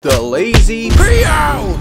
The lazy PEON!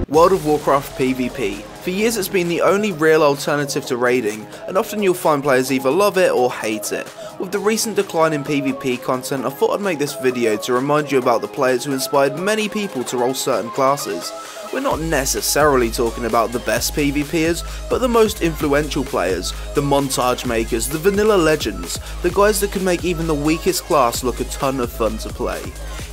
World of Warcraft PVP. For years it's been the only real alternative to raiding, and often you'll find players either love it or hate it. With the recent decline in PvP content, I thought I'd make this video to remind you about the players who inspired many people to roll certain classes. We're not necessarily talking about the best PvPers, but the most influential players, the montage makers, the vanilla legends, the guys that can make even the weakest class look a ton of fun to play.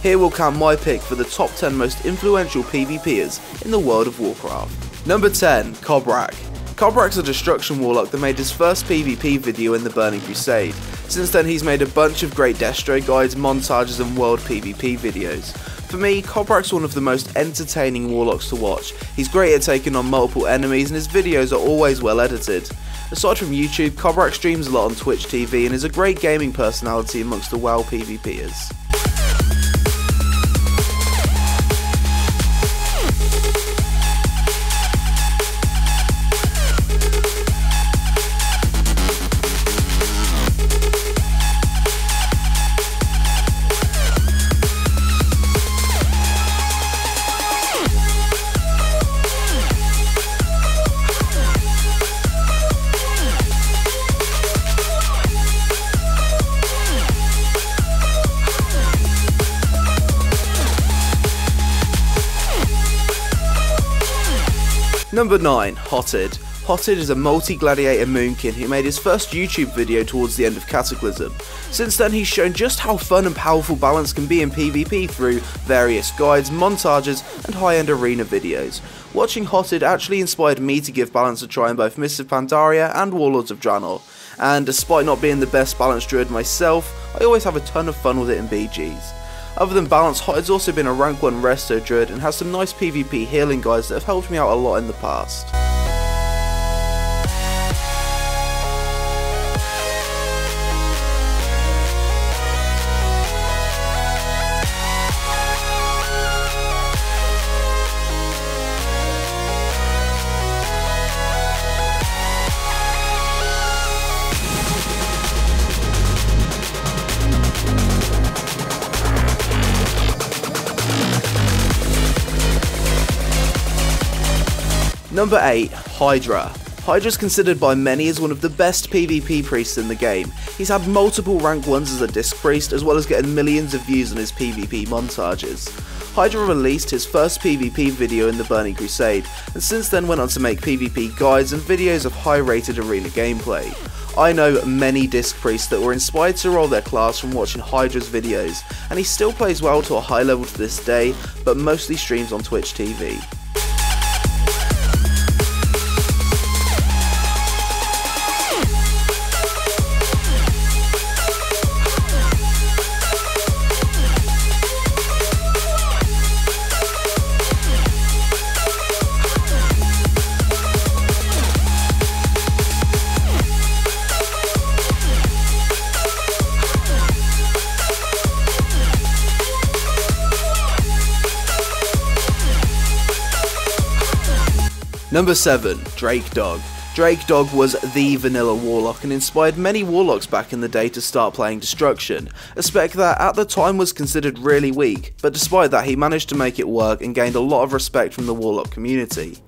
Here we'll count my pick for the top 10 most influential PvPers in the world of Warcraft. Number 10, Cobrak. Cobrak's a destruction warlock that made his first PvP video in the Burning Crusade. Since then he's made a bunch of great Destro guides, montages and world PvP videos. For me, Cobrak's one of the most entertaining warlocks to watch. He's great at taking on multiple enemies and his videos are always well edited. Aside from YouTube, Cobrak streams a lot on Twitch TV and is a great gaming personality amongst the WoW PvPers. Number 9, Hotted. Hotted is a multi-gladiator moonkin who made his first YouTube video towards the end of Cataclysm. Since then he's shown just how fun and powerful balance can be in PvP through various guides, montages and high-end arena videos. Watching Hotted actually inspired me to give balance a try in both Mists of Pandaria and Warlords of Draenor, and despite not being the best balanced druid myself, I always have a ton of fun with it in BGs. Other than balance, Hotted's also been a rank 1 resto druid and has some nice PvP healing guides that have helped me out a lot in the past. Number 8, Hydra. Hydra is considered by many as one of the best PvP priests in the game. He's had multiple rank 1s as a disc priest, as well as getting millions of views on his PvP montages. Hydra released his first PvP video in the Burning Crusade, and since then went on to make PvP guides and videos of high rated arena gameplay. I know many disc priests that were inspired to roll their class from watching Hydra's videos, and he still plays well to a high level to this day, but mostly streams on Twitch TV. Number 7, Drakedog. Drakedog was the vanilla warlock and inspired many warlocks back in the day to start playing destruction, a spec that at the time was considered really weak, but despite that he managed to make it work and gained a lot of respect from the warlock community.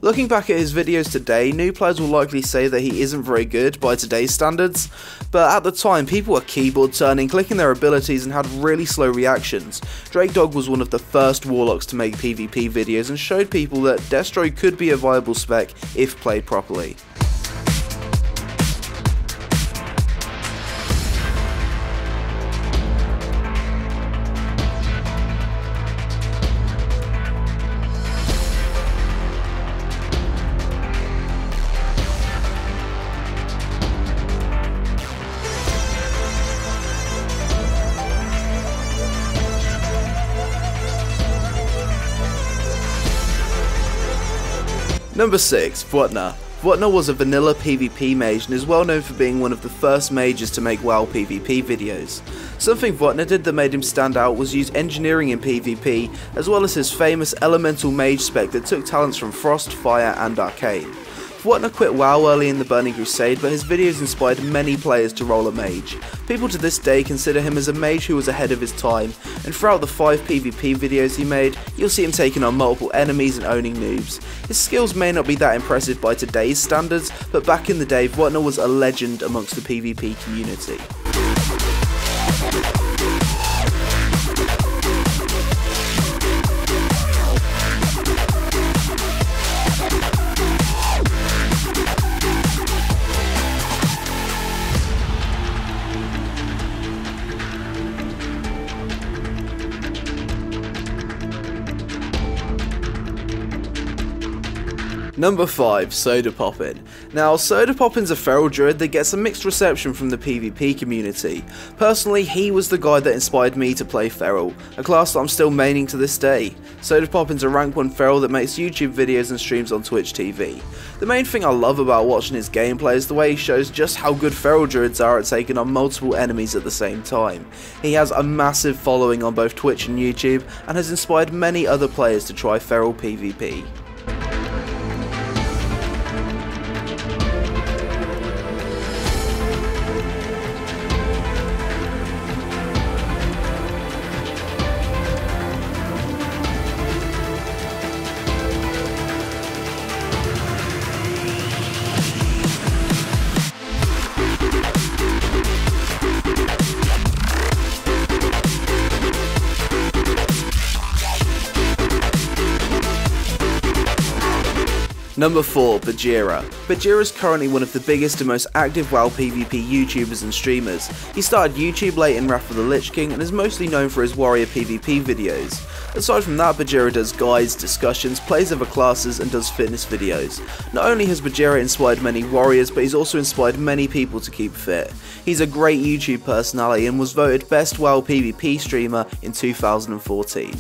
Looking back at his videos today, new players will likely say that he isn't very good by today's standards, but at the time people were keyboard turning, clicking their abilities and had really slow reactions. Drakedog was one of the first warlocks to make PvP videos and showed people that Destro could be a viable spec if played properly. Number 6, Vurtne. Vurtne was a vanilla PvP mage and is well known for being one of the first mages to make WoW PvP videos. Something Vurtne did that made him stand out was use engineering in PvP, as well as his famous elemental mage spec that took talents from Frost, Fire and Arcane. Vurtne quit WoW early in the Burning Crusade, but his videos inspired many players to roll a mage. People to this day consider him as a mage who was ahead of his time, and throughout the 5 PvP videos he made, you'll see him taking on multiple enemies and owning noobs. His skills may not be that impressive by today's standards, but back in the day Vurtne was a legend amongst the PvP community. Number 5. Sodapoppin. Now, Sodapoppin's a feral druid that gets a mixed reception from the PvP community. Personally, he was the guy that inspired me to play feral, a class that I'm still maining to this day. Sodapoppin's a rank 1 feral that makes YouTube videos and streams on Twitch TV. The main thing I love about watching his gameplay is the way he shows just how good feral druids are at taking on multiple enemies at the same time. He has a massive following on both Twitch and YouTube, and has inspired many other players to try feral PvP. Number 4. Bajheera. Bajheera is currently one of the biggest and most active WoW PvP YouTubers and streamers. He started YouTube late in Wrath of the Lich King and is mostly known for his warrior PvP videos. Aside from that, Bajheera does guides, discussions, plays other classes and does fitness videos. Not only has Bajheera inspired many warriors, but he's also inspired many people to keep fit. He's a great YouTube personality and was voted best WoW PvP streamer in 2014.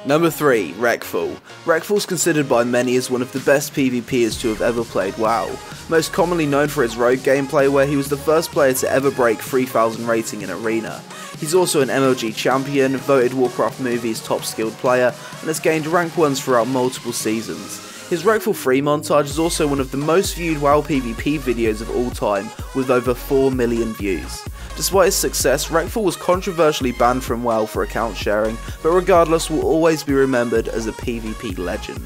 Number 3. Reckful. Reckful is considered by many as one of the best PvPers to have ever played WoW, most commonly known for his rogue gameplay where he was the first player to ever break 3000 rating in Arena. He's also an MLG champion, voted Warcraft Movie's top skilled player, and has gained rank 1s throughout multiple seasons. His Reckful free montage is also one of the most viewed WoW PvP videos of all time, with over 4 million views. Despite his success, Reckful was controversially banned from WoW for account sharing, but regardless will always be remembered as a PvP legend.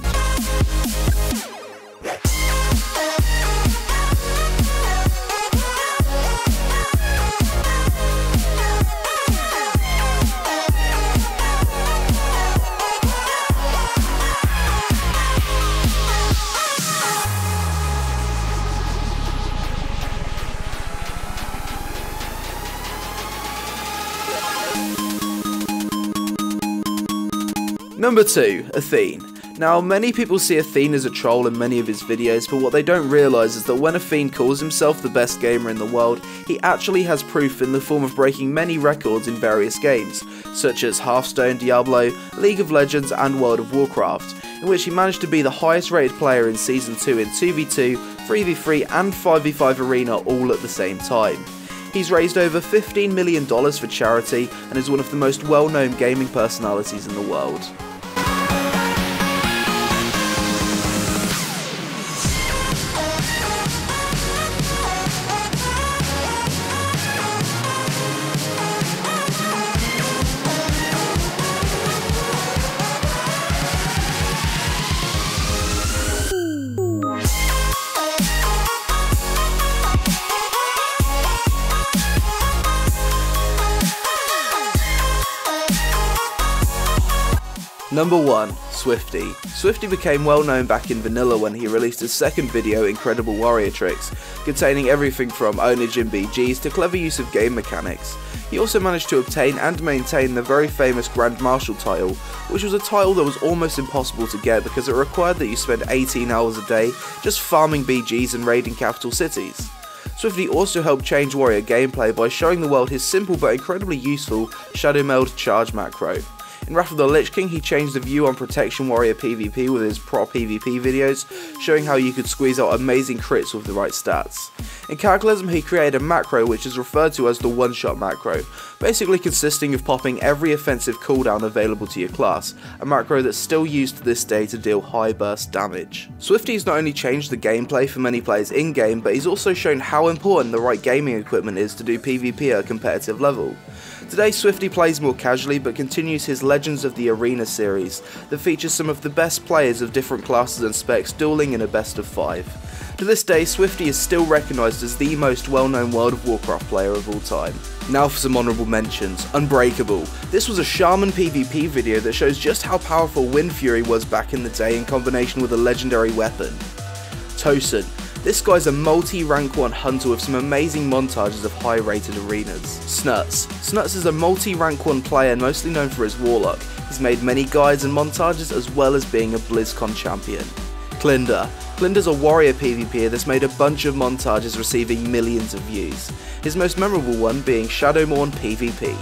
Number 2. Athene. Now, many people see Athene as a troll in many of his videos, but what they don't realise is that when Athene calls himself the best gamer in the world, he actually has proof in the form of breaking many records in various games, such as Hearthstone, Diablo, League of Legends and World of Warcraft, in which he managed to be the highest rated player in Season 2 in 2v2, 3v3 and 5v5 Arena all at the same time. He's raised over $15 million for charity and is one of the most well-known gaming personalities in the world. Number 1. Swifty. Swifty became well known back in vanilla when he released his second video, Incredible Warrior Tricks, containing everything from ownage in BGs to clever use of game mechanics. He also managed to obtain and maintain the very famous Grand Marshal title, which was a title that was almost impossible to get because it required that you spend 18 hours a day just farming BGs and raiding capital cities. Swifty also helped change warrior gameplay by showing the world his simple but incredibly useful Shadow Meld charge macro. In Wrath of the Lich King, he changed the view on Protection Warrior PvP with his Pro PvP videos, showing how you could squeeze out amazing crits with the right stats. In Cataclysm, he created a macro which is referred to as the one-shot macro, basically consisting of popping every offensive cooldown available to your class, a macro that's still used to this day to deal high burst damage. Swifty has not only changed the gameplay for many players in-game, but he's also shown how important the right gaming equipment is to do PvP at a competitive level. Today, Swifty plays more casually but continues his Legends of the Arena series that features some of the best players of different classes and specs dueling in a best of 5. To this day, Swifty is still recognised as the most well-known World of Warcraft player of all time. Now for some honourable mentions. Unbreakable. This was a Shaman PvP video that shows just how powerful Wind Fury was back in the day in combination with a legendary weapon. Tosin. This guy's a multi-rank 1 hunter with some amazing montages of high-rated arenas. Snuts. Snuts is a multi-rank 1 player mostly known for his Warlock. He's made many guides and montages as well as being a BlizzCon champion. Clinda. Clinda's a warrior PvPer that's made a bunch of montages receiving millions of views. His most memorable one being Shadowmourne PvP.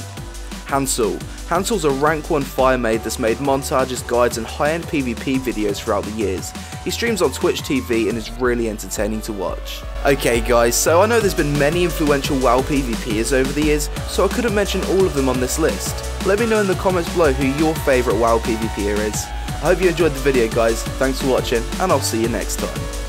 Hansel. Hansel's a rank 1 fire maid that's made montages, guides and high-end PvP videos throughout the years. He streams on Twitch TV and is really entertaining to watch. Okay guys, so I know there's been many influential WoW PvPers over the years, so I couldn't mention all of them on this list. Let me know in the comments below who your favourite WoW PvPer is. I hope you enjoyed the video guys, thanks for watching and I'll see you next time.